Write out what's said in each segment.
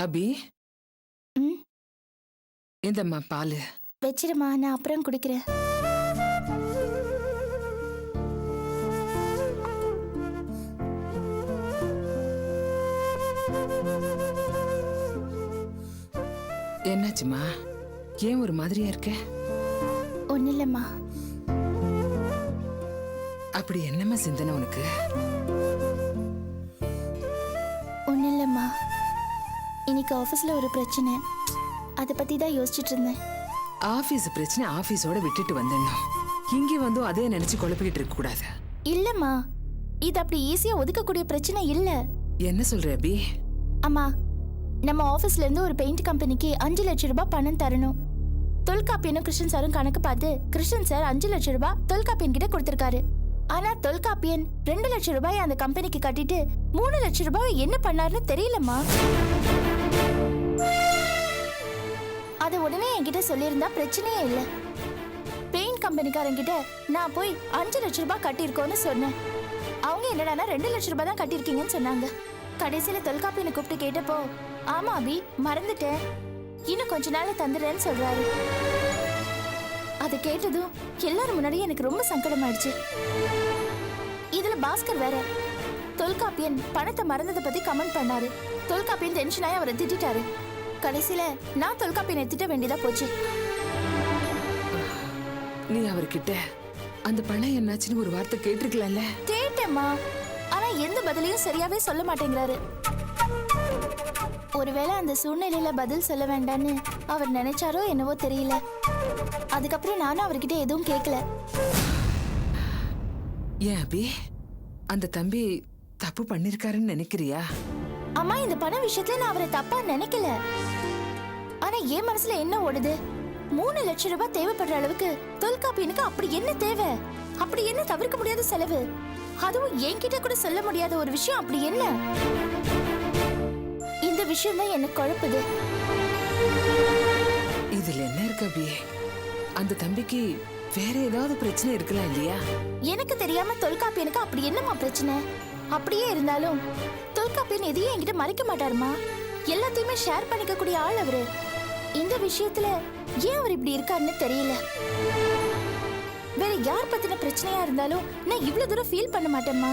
அபி, ம் இந்தம்மா பாலு. வச்சிருமா, நான் அப்புறம் குடிக்கிறேன். என்னாச்சுமா? ஏன் ஒரு மாதிரியா இருக்க? ஒன்னும் இல்லம்மா. அப்படி என்னம்மா சிந்தனை உனக்கு? ஒன்னும் இல்லம்மா. இன்னைக்கு ஆஃபீஸ்ல ஒரு பிரச்சனை, அதை பத்தி தான் யோசிச்சுட்டு இருந்தேன். ஆபீஸ் பிரச்சனை ஆபீஸோட விட்டுட்டு வந்துடணும். இங்க வந்து அதே நினைச்சு குழப்பிக்கிட்டு இருக்க கூடாது. இல்லம்மா, இது அப்படி ஈஸியா ஒதுக்கக்கூடிய பிரச்சனை இல்ல. என்ன சொல்ற அபி? அம்மா, நம்ம ஆபீஸ்ல இருந்து ஒரு பெயிண்ட் கம்பெனிக்கு 5 லட்சம் ரூபாய் பணம் தரணும். தொல்காப்பியனும் கிருஷ்ணன் சாரும் கணக்கு பார்த்து கிருஷ்ணன் சார் 5 லட்சம் ரூபாய் தொல்காப்பியன் கிட்ட கொடுத்திருக்காரு. ஆனா தொல்காப்பியன் 2 லட்சம் ரூபாய் அந்த கம்பெனிக்கு கட்டிட்டு 3 லட்சம் ரூபாய் என்ன பண்ணாருன்னு தெரியலம்மா. அது உடனே என்கிட்ட சொல்லியிருந்தா பிரச்சனையே இல்ல. பெயிண்ட் கம்பெனிக்காரங்கிட்ட நான் போய் 5 லட்சம் ரூபாய் கட்டியிருக்கோன்னு சொன்னேன். அவங்க என்னடானா 2 லட்சம் ரூபாய் தான் கட்டியிருக்கீங்கன்னு சொன்னாங்க. கடைசியில தொல்காப்பியனை கூப்பிட்டு கேட்டப்போ, ஆமா அபி, மறந்துட்டேன், இன்னும் கொஞ்ச நாள் தந்துடுறேன்னு சொல்றாரு. அதை கேட்டதும் எல்லாரும் முன்னாடியும் எனக்கு ரொம்ப சங்கடமாயிடுச்சு. இதுல பாஸ்கர் வேற தொல்காப்பியன் பணத்தை மறந்ததை பத்தி கமெண்ட் பண்ணாரு. தொல்காப்பியன் டென்ஷன் ஆகி அவரை திட்டாரு. கடைசியில நான் தொல்காப்பியனை திட்ட வேண்டியதா போச்சு. நீ அவர்கிட்ட அந்த பணம் என்னாச்சுன்னு ஒரு வார்த்தை கேட்டிருக்கலாம்ல? கேட்டேம்மா, ஆனா எந்த பதிலையும் சரியாவே சொல்ல மாட்டேங்கிறாரு. ஒருவேளை அந்த சூழ்நிலையில பதில் சொல்ல வேண்டான்னு அவர் நினைச்சாரோ என்னவோ தெரியல. அதுக்கப்புறம் நானும் அவர்கிட்ட எதுவும் கேட்கல. ஏன் அபி, அந்த தம்பி தப்பு பண்ணிருக்காருன்னு நினைக்கிறியா? அம்மா, இந்த பண விஷயத்துல நான் அவரை தப்பா நினைக்கல. ஆனா என் மனசுல என்ன ஓடுது, 3 லட்சம் ரூபாய் தேவைப்படுற அளவுக்கு தொல்காப்பியனுக்கு அப்படி என்ன தேவை? அப்படி என்ன தவிர்க்க முடியாத செலவு? அதுவும் என்கிட்ட கூட சொல்ல முடியாத ஒரு விஷயம் அப்படி என்ன? இந்த விஷயம் தான் எனக்கு குழப்புது. இதுல என்ன இருக்கு அபி? அந்த தம்பிக்கு வேற ஏதாவது பிரச்சனை இருக்கலாம் இல்லையா? எனக்கு தெரியாம தொல்காப்பியனுக்கு அப்படி என்னமா பிரச்சனை? அப்படியே இருந்தாலும் தொல்காப்பியன் எதையும் என்கிட்ட மறைக்க மாட்டாருமா. எல்லாத்தையுமே ஷேர் பண்ணிக்க கூடிய ஆள் அவரு. இந்த விஷயத்துல ஏன் அவர் இப்படி இருக்காருன்னு தெரியல. வேற யார் பத்தின பிரச்சனையா இருந்தாலும் நான் இவ்வளவு தூரம் ஃபீல் பண்ண மாட்டேம்மா.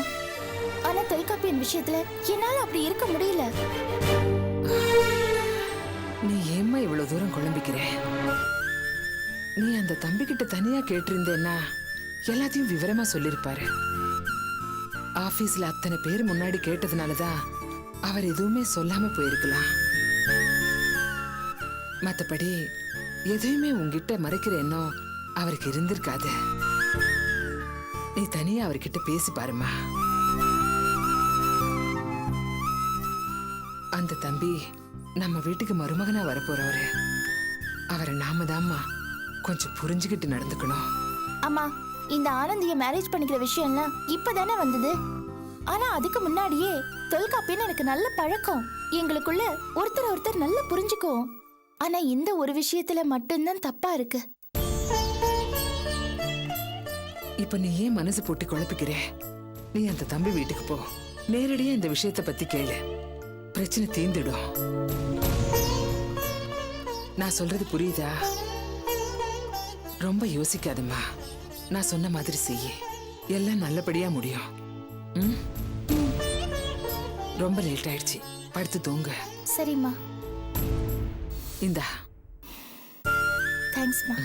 ஆனா தொல்காப்பியன் விஷயத்துல என்னால அப்படி இருக்க முடியல. நீ ஏம்மா இவ்வளவு தூரம் குழம்பிக்கிற? நீ அந்த தம்பி கிட்ட தனியா கேட்டிருந்தேன்னா எல்லாத்தையும் விவரமா சொல்லிருப்பாரு. ஆபீஸ்ல அத்தனை பேர் முன்னாடி கேட்டதுனாலதான் அவர் எதுவுமே சொல்லாம போயிருக்கலாம். மத்தபடி எதையுமே உங்ககிட்ட மறைக்கிற எண்ணம் அவருக்கு இருந்திருக்காது. நீ தனியா அவர்கிட்ட பேசி பாருமா. அந்த தம்பி நம்ம வீட்டுக்கு மருமகனா வரப்போறவரு. அவரை நாம தாம்மா கொஞ்சம் புரிஞ்சுக்கிட்டு நடந்துக்கணும். அம்மா, இந்த ஆனந்திய மேரேஜ் பண்ணிக்கிற விஷயம்லாம் இப்பதானே வந்தது. ஆனா அதுக்கு முன்னாடியே தொல்காப்பியன் எனக்கு நல்ல பழக்கம். எங்களுக்குள்ள ஒருத்தர் நல்லா புரிஞ்சுக்குவோம். ஆனா இந்த ஒரு விஷயத்துல மட்டும்தான் தப்பா இருக்கு. இப்ப நீ ஏன் மனசு போட்டு குழப்பிக்கிற? நீ அந்த தம்பி வீட்டுக்கு போ, நேரடியா இந்த விஷயத்தை பத்தி கேளு. பிரச்சனை தீர்ந்துடும். நான் சொல்றது புரியுதா? ரொம்ப யோசிக்காதம்மா. நான் சொன்ன மாதிரி செய்ய, எல்லாம் நல்லபடியா முடியும். ரொம்ப லேட் ஆயிடுச்சு, படுத்து தூங்க. சரிம்மா. இந்தா. தேங்க்ஸ்மா.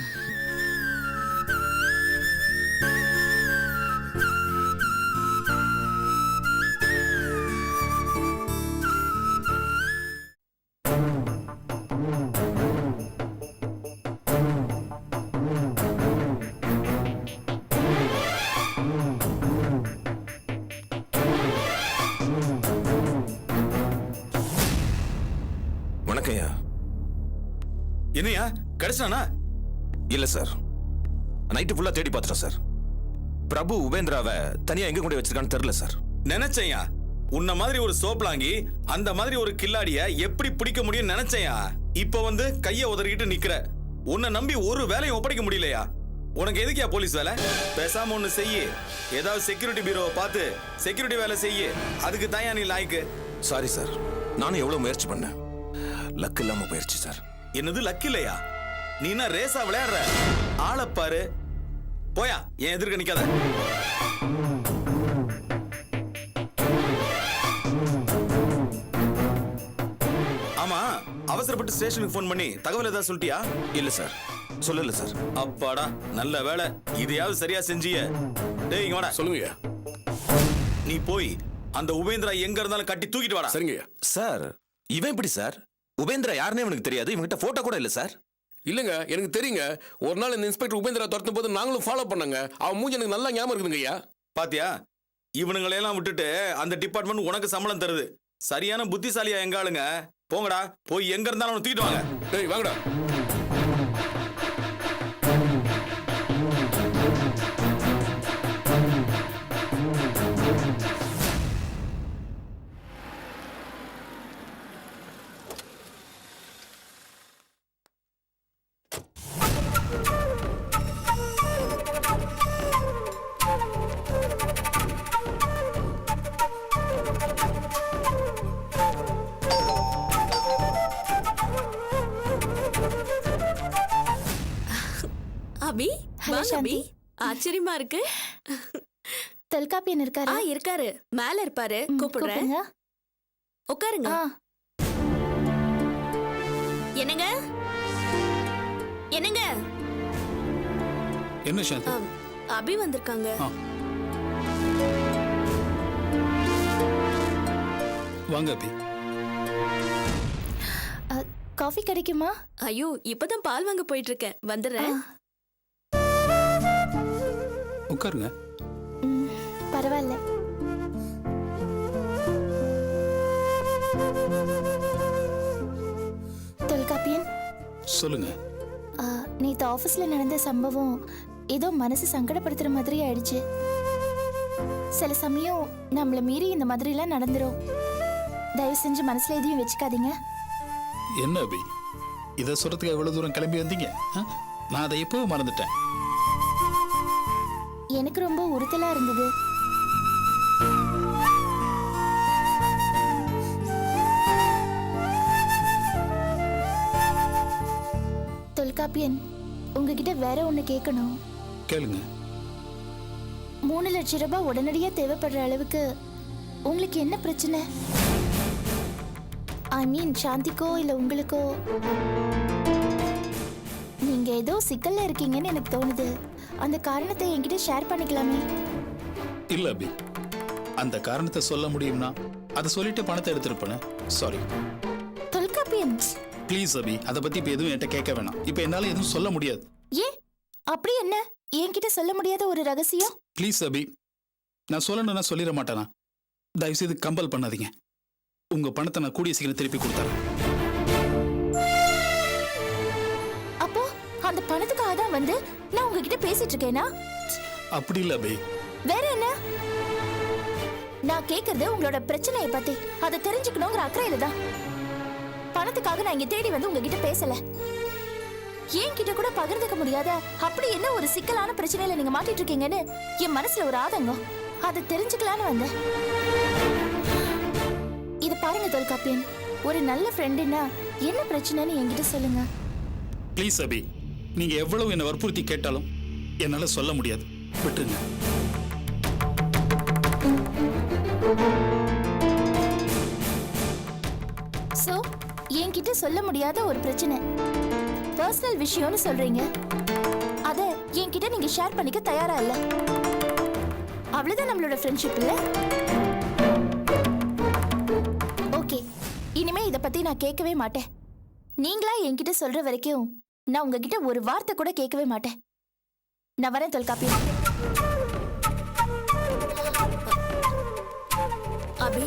வணக்கம்யா. என்னையா கிடைச்சானா? இல்ல சார், நைட்டு ஃபுல்லா தேடி பார்த்துட்டோம் சார். பிரபு உபேந்திராவை தனியா எங்க கொண்டு வச்சிருக்கான்னு தெரியல சார். நினைச்சேயா உன்ன மாதிரி ஒரு சோப்லாங்கி அந்த மாதிரி ஒரு கில்லாடிய எப்படி பிடிக்க முடியும் நினைச்சேயா. இப்ப வந்து கைய உதறிக்கிட்டு நிக்கிற. உன்னை நம்பி ஒரு வேலையும் ஒப்படைக்க முடியலையா? உனக்கு எதுக்கியா போலீஸ் வேலை? பேசாம ஒண்ணு செய்யு, ஏதாவது செக்யூரிட்டி பீரோவை பார்த்து செக்யூரிட்டி வேலை செய்யு. அதுக்கு தான் நீ லாய்க்கு. சாரி சார், நானும் எவ்வளவு முயற்சி பண்ணேன். லக் இல்லாம போயிருச்சு சார். என்னது லக் இல்லையா? நீ என்ன ரேஸா விளையாடுற? ஆளை பாரு. போயா, என் எதிர்க்க நிக்காத. ஆமா, அவசரப்பட்டு ஸ்டேஷனுக்கு ஃபோன் பண்ணி தகவல் ஏதாவது சொல்லிட்டியா? இல்ல சார், சொல்லல சார். அப்பாடா, நல்ல வேலை. இதையாவது சரியா செஞ்சிய. டேய் இங்க வாடா. சொல்லுங்கய்யா. நீ போய் அந்த உபேந்திரா எங்க இருந்தாலும் கட்டி தூக்கிட்டு வாடா. சரிங்கய்யா. சார், இவன் எப்படி சார்? உபேந்திரா யாருன்னே எனக்கு தெரியாது. இவன்கிட்ட போட்டோ கூட இல்ல சார். இல்லங்க, எனக்கு தெரியுங்க. ஒரு நாள் இந்த இன்ஸ்பெக்டர் உபேந்திரா துரத்தும் போது நாங்களும் ஃபாலோ பண்ணாங்க. அவன் மூஞ்சி எனக்கு நல்லா ஞாபகம் இருக்குதுங்க ஐயா. பாத்தியா, இவனுங்களையெல்லாம் விட்டுட்டு அந்த டிபார்ட்மெண்ட் உனக்கு சம்பளம் தருது. சரியான புத்திசாலியா எங்க ஆளுங்க. போங்கடா, போய் எங்க இருந்தாலும் அவனை தூக்கிட்டு வாங்க. டேய் வாங்கடா. அபி, Hello, வாங்க அபி. சாந்தி. ஆச்சரியமா இருக்கு. தொல்காப்பியன் இருக்காரா? இருக்காரு, மேல இருப்பாரு. கூப்பிடுறேன். கூப்பிடுங்க. உட்காருங்க. ஆ, என்னங்க என்னங்க? என்ன சாந்தி? அபி வந்திருக்காங்க. வாங்க அபி. காஃபி கிடைக்குமா? ஐயோ, இப்பதான் பால் வாங்க போயிட்டு இருக்கேன். வந்துடுறேன். உட்காருங்க. பரவாயில்ல. தொல்காப்பியன், சொல்லுங்க. நேத்து ஆபீஸ்ல நடந்த சம்பவம் ஏதோ மனசு சங்கடப்படுத்துற மாதிரி ஆயிடுச்சு. சில சமயம் நம்மள மீறி இந்த மாதிரி எல்லாம் நடந்துரும். தயவு செஞ்சு மனசுல எதையும் வச்சுக்காதீங்க. என்ன அபி, இதை சொல்றதுக்கு எவ்வளவு தூரம் கிளம்பி வந்தீங்க? நான் அதை எப்பவும் மறந்துட்டேன். எனக்கு ரொம்ப உறுத்தலா இருந்தது. தொல்காப்பியன், உங்ககிட்ட வேற ஒண்ணு கேட்கணும். கேளுங்க. 3 லட்சம் ரூபாய் உடனடியா தேவைப்படுற அளவுக்கு உங்களுக்கு என்ன பிரச்சனை? ஐ மீன், சாந்திக்கோ இல்ல உங்களுக்கோ? நீங்க ஏதோ சிக்கல்ல இருக்கீங்கன்னு எனக்கு தோணுது. அந்த காரணத்தை என்கிட்ட ஷேர் பண்ணிக்கலாமே. இல்ல அபி, அந்த காரணத்தை சொல்ல முடியும்னா அதை சொல்லிட்டு பணத்தை எடுத்திருப்பேன். சாரி. தொல்காப்பியன், ப்ளீஸ் அபி, அதை பத்தி இப்ப எதுவும் என்கிட்ட கேட்க வேணாம். இப்ப என்னால எதுவும் சொல்ல முடியாது. ஏன் அப்படி என்ன என்கிட்ட சொல்ல முடியாத ஒரு ரகசியம்? ப்ளீஸ் அபி, நான் சொல்லணும்னா சொல்லிட மாட்டேனா? தயவு செய்து கம்பல் பண்ணாதீங்க. உங்க பணத்தை நான் கூடிய சீக்கிரம் திருப்பி கொடுத்தறேன். அப்போ அந்த பணத்துக்காக தான் வந்து நான் உங்ககிட்ட பேசிட்டு இருக்கேனா? அப்படி இல்ல அபி. வேற என்ன? நான் கேக்குறது உங்களோட பிரச்சனையை பத்தி. அதை தெரிஞ்சுக்கணுங்கிற அக்கறையில தான். பணத்துக்காக நான் இங்க தேடி வந்து உங்ககிட்ட பேசல. ஏன் கிட்ட கூட பகிர்ந்துக்க முடியாத அப்படி என்ன ஒரு சிக்கலான பிரச்சனையில நீங்க மாட்டிட்டு இருக்கீங்கன்னு என் மனசுல ஒரு ஆதங்கம். அதை தெரிஞ்சுக்கலான்னு வந்தேன். இது பாருங்க தொல்காப்பியன், ஒரு நல்ல ஃப்ரெண்டுன்னா என்ன பிரச்சனைன்னு என்கிட்ட சொல்லுங்க. ப்ளீஸ் அபி, நீங்க எவ்வளவு என்ன வற்புறுத்தி கேட்டாலும் என்னால சொல்ல முடியாது. விட்டுருங்க. சோ, என்கிட்ட சொல்ல முடியாத ஒரு பிரச்சனை, பர்சனல் விஷயம்னு சொல்றீங்க. அத என்கிட்ட நீங்க ஷேர் பண்ணிக்க தயாரா இல்ல. அவ்வளவுதான் நம்மளோட ஃப்ரெண்ட்ஷிப் இல்ல? ஓகே, இனிமே இத பத்தி நான் கேட்கவே மாட்டேன். நீங்களா என்கிட்ட சொல்ற வரைக்கும் நான் உங்ககிட்ட ஒரு வார்த்தை கூட கேட்கவே மாட்டேன். நான் வரேன் தொல்காப்பியன். அபி,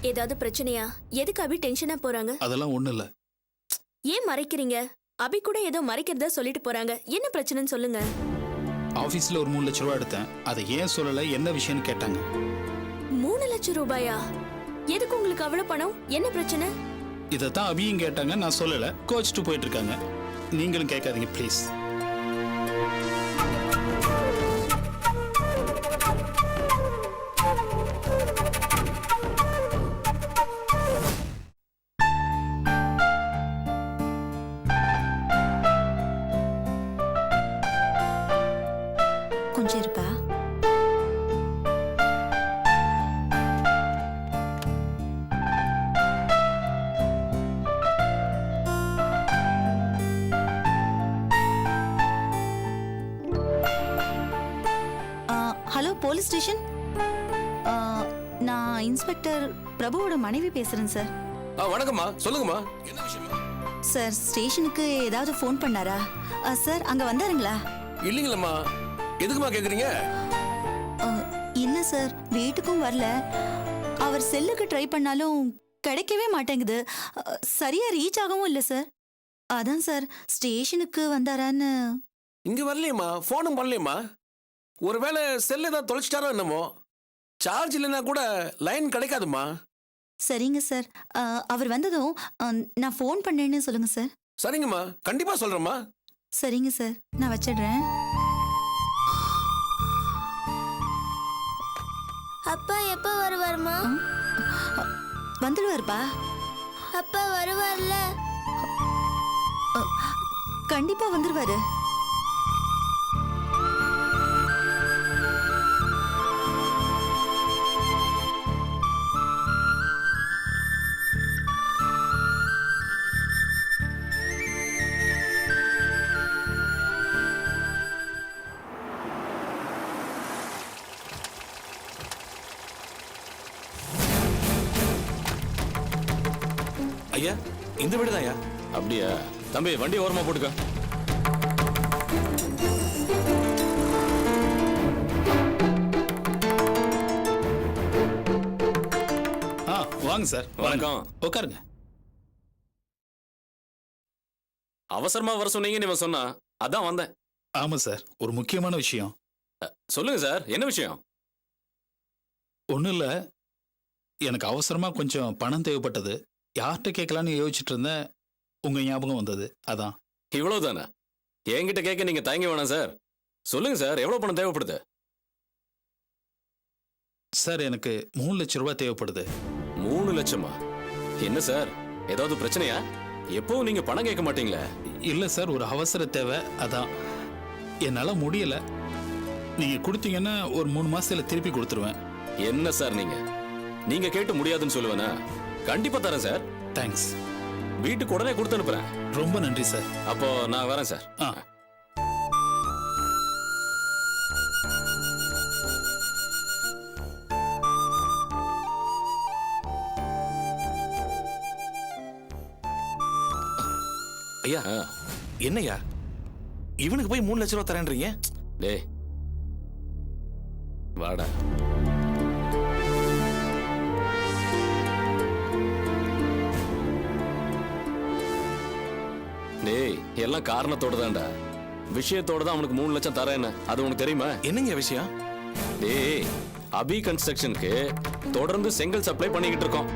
ஏதாவது பிரச்சனையா? எதுக்கு அபி டென்ஷனா போறாங்க? அதெல்லாம் ஒண்ணு இல்ல. ஏன் மறைக்கிறீங்க? அபி கூட ஏதோ மறைக்கிறதா சொல்லிட்டு போறாங்க. என்ன பிரச்சனைன்னு சொல்லுங்க. ஆபீஸ்ல ஒரு 3 லட்ச ரூபா எடுத்தேன். அதை ஏன் சொல்லல, என்ன விஷயம்னு கேட்டாங்க. 3 லட்சம் ரூபாயா? எதுக்கு உங்களுக்கு அவ்வளவு பணம்? என்ன பிரச்சனை? இதைத்தான் அபியும் கேட்டாங்க, நான் சொல்லல. கோச்சிட்டு போயிட்டு இருக்காங்க. நீங்களும் கேட்காதீங்க ப்ளீஸ். கொஞ்சம் இருப்பா. Hello police station. நான் இன்ஸ்பெக்டர் பிரபுவோட மனைவி பேசுறேன் சார். வணக்கம்மா, சொல்லுங்கம்மா. என்ன விஷயமா? சார் ஸ்டேஷனுக்கு ஏதாவது ஃபோன் பண்ணாரா? சார் அங்க வந்தாருங்களா? இல்லைங்களம்மா. எதுக்குமா கேக்குறீங்க? இல்ல சார், வீட்டுக்கும் வரல. அவர் செல்லுக்கு ட்ரை பண்ணாலும் கிடைக்கவே மாட்டேங்குது. சரியா ரீச் ஆகவும் இல்லை சார். அதான் சார் ஸ்டேஷனுக்கு வந்தாரான்னு. இங்க வரலையம்மா, போனும் பண்ணலையம்மா. ஒருவேளை செல்ல ஏதாவது தொலைச்சிட்டாரோ என்னமோ. சார்ஜ் இல்லைன்னா கூட லைன் கிடைக்காதுமா. சரிங்க சார், அவர் வந்ததும் நான் ஃபோன் பண்ணேன்னு சொல்லுங்க சார். சரிங்கம்மா, கண்டிப்பா சொல்றேம்மா. சரிங்க சார், நான் வச்சிடுறேன். அப்பா எப்ப வருவாருமா? வந்துடுவாருப்பா. அப்பா வருவார்ல? கண்டிப்பா வந்துருவாரு. ஐயா, இந்த வீடு தான் ஐயா. அப்படியா தம்பி, வண்டி ஓரமா போட்டுக்க. வாங்க சார். வணக்கம். உட்காருங்க. அவசரமா வர சொன்னீங்கன்னு இவன் சொன்னா, அதான் வந்தேன். ஆமா சார், ஒரு முக்கியமான விஷயம். சொல்லுங்க சார், என்ன விஷயம்? ஒன்றும் இல்லை, எனக்கு அவசரமா கொஞ்சம் பணம் தேவைப்பட்டது. யார்கிட்ட கேட்கலான்னு யோசிச்சுட்டு இருந்தேன், உங்க ஞாபகம் வந்தது, அதான். இவ்வளவுதானே? என்கிட்ட கேட்க நீங்க தயங்க வேணாம் சார். சொல்லுங்க சார், எவ்வளவு பணம் தேவைப்படுது? சார் எனக்கு 3 லட்ச ரூபாய் தேவைப்படுது. 3 லட்சமா? என்ன சார், ஏதாவது பிரச்சனையா? எப்பவும் நீங்க பணம் கேட்க மாட்டீங்களே. இல்லை சார், ஒரு அவசர தேவை, அதான். என்னால் முடியல. நீங்க கொடுத்தீங்கன்னா ஒரு 3 மாசத்துல திருப்பி கொடுத்துருவேன். என்ன சார் நீங்க கேட்டு முடியாதுன்னு சொல்லுவேனா? கண்டிப்பா தரேன் சார். தேங்க்ஸ். வீட்டுக்கு உடனே கொடுத்து அனுப்புறேன். ரொம்ப நன்றி சார். அப்போ நான் வரேன் சார். ஐயா, என்னய்யா இவனுக்கு போய் 3 லட்ச ரூபா தரேன்றீங்க? டேய் வாடா. டேய், எல்லாம் காரணத்தோட தான்டா. விஷயத்தோட தான் அவனுக்கு 3 லட்சம் தரேன்னு. அது உனக்கு தெரியுமா? என்னங்க விஷயம்? டேய், அபி கன்ஸ்ட்ரக்ஷனுக்கு தொடர்ந்து செங்கல் சப்ளை பண்ணிக்கிட்டு இருக்கோம்.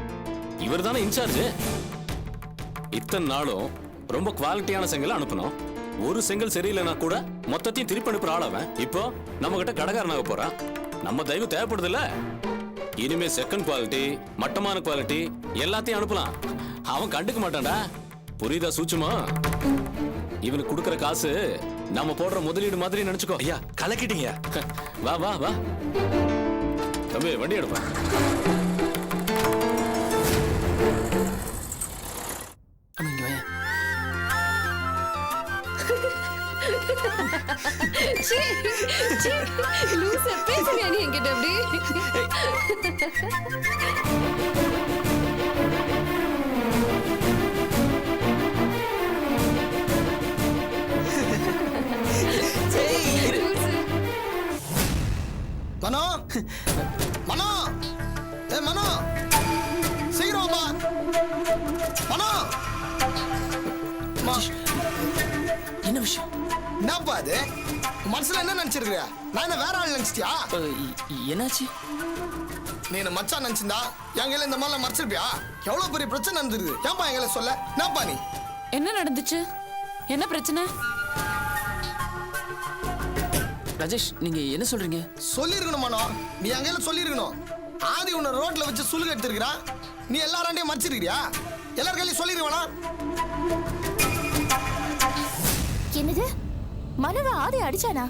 இவர் தானே இன்சார்ஜ். இத்தனை நாளும் ரொம்ப குவாலிட்டியான செங்கல் அனுப்பணும். ஒரு செங்கல் சரியில்லைன்னா கூட மொத்தத்தையும் திருப்பி அனுப்புற ஆளவன் இப்போ நம்ம கிட்ட கடைக்காரனாக போறான். நம்ம தயவு தேவைப்படுது இல்ல? இனிமே செகண்ட் குவாலிட்டி, மட்டமான குவாலிட்டி எல்லாத்தையும் அனுப்பலாம். அவன் கண்டுக்க மாட்டான்டா. புரியுதா சூட்சுமா? இவனுக்கு கொடுக்கற காசு நம்ம போடுற முதலீடு மாதிரி நினைச்சுக்கோ. ஐயா, கலக்கிட்டீங்க. வா வா வா தம்பி, வண்டி எடுப்பேன். என்கிட்ட அப்படி மனோ, மனோ, ஏ மனோ, சீக்கிரம் வா. மனோ, என்ன விஷயம்? என்னப்பா அது? மனசுல என்ன நினைச்சிருக்கிற? நான் என்ன வேற ஆள் நினைச்சிட்டியா? என்னாச்சு? நீ என்ன மச்சான் நினைச்சிருந்தா என் கையில இந்த மாதிரிலாம் மறைச்சிருப்பியா? எவ்வளவு பெரிய பிரச்சனை நடந்துருக்கு. ஏன்பா எங்களை சொல்ல? என்னப்பா நீ? என்ன நடந்துச்சு? என்ன பிரச்சனை? ராஜேஷ், நீங்க என்ன சொல்றீங்க? சொல்லிருக்கணும் மனோ. நீ என் கையில சொல்லிருக்கணும். ஆதி உன்னை ரோட்ல வச்சு சுலுக எடுத்திருக்கிறான். நீ எல்லாராண்டையும் மறைச்சிருக்கிறியா? எல்லார் கையிலையும் சொல்லிருக்கா? என்னது? மனுவ ஆதி அடிச்சானா?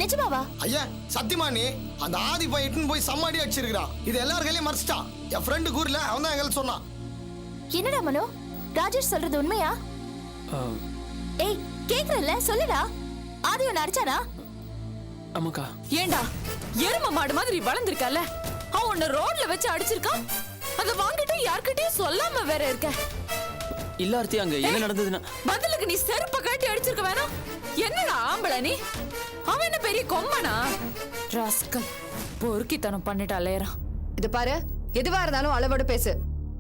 நிஜமாவா? ஐயா சத்தியமா நீ அந்த ஆதி பையன் போய் சம்மாடி அடிச்சிருக்கிறான். இது எல்லார் கையிலையும் மறைச்சிட்டான். என் ஃப்ரெண்டு கூர்ல அவன் தான் எங்களை சொன்னான். என்னடா மனோ, ராஜேஷ் சொல்றது உண்மையா? ஏய் கேக்குறல்ல, சொல்லுடா. ஆதி உன்னை அடிச்சானா? ஆமாக்கா. ஏண்டா எரும மாடு மாதிரி வளர்ந்திருக்கல, அவன் உன்னை ரோட்ல வச்சு அடிச்சிருக்கான். அத வாங்கிட்டு யார்கிட்டயும் சொல்லாம வேற இருக்க. இல்ல ஆர்த்தி, அங்க என்ன நடந்ததுன்னா பதிலுக்கு நீ செருப்ப காட்டி அடிச்சிருக்க வேணாம். என்னடா ஆம்பள நீ? அவன் என்ன பெரிய கொம்பனா? ராஸ்கல், பொறுக்கித்தனம் பண்ணிட்டு அலையறான். இது பாரு, எதுவா இருந்தாலும் அளவோட பேசு.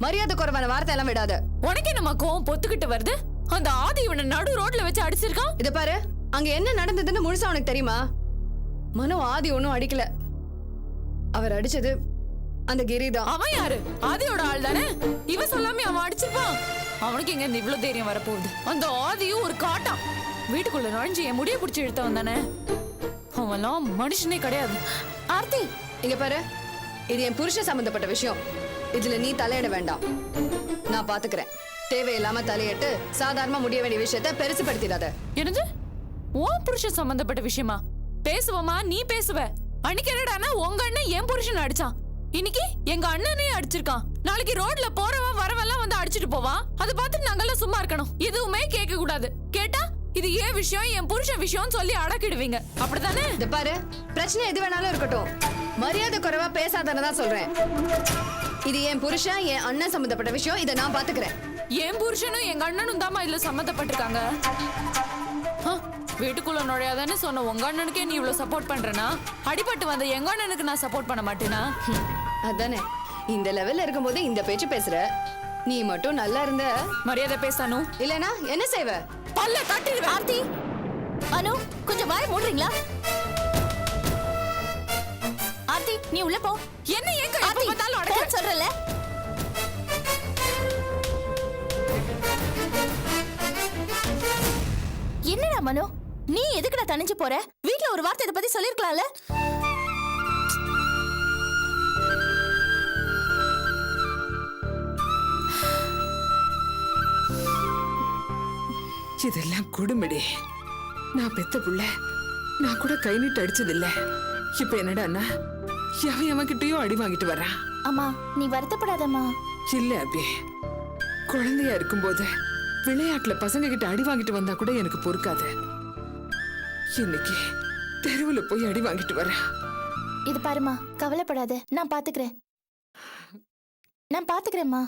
மரியாதை குறைவான வார்த்தை எல்லாம் விடாத. உனக்கு என்னமா கோவம் பொத்துக்கிட்டு வருது? அந்த ஆதி இவனை நடு ரோட்ல வச்சு அடிச்சிருக்கான். இது பாரு, அங்க என்ன நடந்ததுன்னு முழுசா உனக்கு தெரியுமா? மனோ ஆதி ஒன்னும் அடிக்கல. அவர் அடிச்சது அந்த கிரிதான். அவன் யாரு? ஆதியோட ஆள் தானே. இவ சொல்லாம அவன் அடிச்சிருப்பான். அவனுக்கு எங்க இருந்து இவ்வளவு தைரியம் வரப்போகுது? அந்த ஆதியும் ஒரு காட்டான். வீட்டுக்குள்ள நுழைஞ்சு என் முடிய பிடிச்சி இழுத்தவன் தானே. அவன்லாம் மனுஷனே கிடையாது. ஆர்த்தி, இங்க பாரு, இது என் புருஷன் சம்பந்தப்பட்ட விஷயம். இதுல நீ தலையிட வேண்டாம். நான் பாத்துக்கிறேன். தேவையில்லாம தலையிட்டு சாதாரணமா முடிய வேண்டிய விஷயத்த பெருசுபடுத்திடாத. என்னது? உன் புருஷன் சம்பந்தப்பட்ட விஷயமா? பேசுவமா? நீ பேசுவ. அன்னைக்கு என்னடானா உங்க அண்ணன் என் புருஷன் அடிச்சான். இன்னைக்கு எங்க அண்ணனையும் அடிச்சிருக்கான். நாளைக்கு ரோட்ல போறவன் வரவெல்லாம் வந்து அடிச்சிட்டு போவான். அதை பார்த்துட்டு நாங்கெல்லாம் சும்மா இருக்கணும். எதுவுமே கேட்க கூடாது. கேட்டா இது ஏன் விஷயம், என் புருஷன் விஷயம் சொல்லி அடக்கிடுவீங்க. அப்படித்தானே? இந்த பாரு, பிரச்சனை எது வேணாலும் இருக்கட்டும், மரியாதை குறைவா பேசாதானே தான் சொல்றேன். இது என் புருஷன், என் அண்ணன் சம்பந்தப்பட்ட விஷயம். இதை நான் பாத்துக்கிறேன். என் புருஷனும் எங்க அண்ணனும் தாமா இதுல சம்மந்தப்பட்டிருக்காங்க. வீட்டுக்குள்ள நுழையாதான்னு சொன்ன உங்க அண்ணனுக்கே நீ இவ்வளவு சப்போர்ட் பண்றனா, அடிபட்டு வந்த எங்க அண்ணனுக்கு நான் சப்போர்ட் பண்ண மாட்டேனா? அதானே, இந்த லெவல்ல இருக்கும்போது இந்த பேச்சு பேசுற. நீ மட்டும் நல்லா இருந்த மரியாதை பேசணும். இல்லனா என்ன செய்வ? பல்ல தட்டிடுவேன். ஆர்த்தி, அனு, கொஞ்சம் வாய் மூடுறீங்களா? ஆர்த்தி, நீ உள்ள போ. என்ன ஏன் கை எப்ப பார்த்தாலும் அடக்க சொல்றல? என்னடா மனோ, நீ எதுக்குடா தனிஞ்சு போற? வீட்ல ஒரு வார்த்தை இத பத்தி சொல்லிருக்கலாம்ல? இதெல்லாம் கொடுமைடி. நான் பெத்த புள்ள, நான் கூட கை நீட்டு அடிச்சதில்ல. இப்ப என்னடான்னா அவன்கிட்டயும் அடி வாங்கிட்டு வர்றான். அம்மா, நீ வருத்தப்படாதம்மா. இல்ல அபி, குழந்தையா இருக்கும்போது விளையாட்டுல பசங்க கிட்ட அடி வாங்கிட்டு வந்தா கூட எனக்கு பொறுக்காது. இன்னைக்கு தெருவுல போய் அடி வாங்கிட்டு வர்றான். இது பாருமா, கவலைப்படாத, நான் பாத்துக்கிறேன். நான் பாத்துக்கிறேம்மா.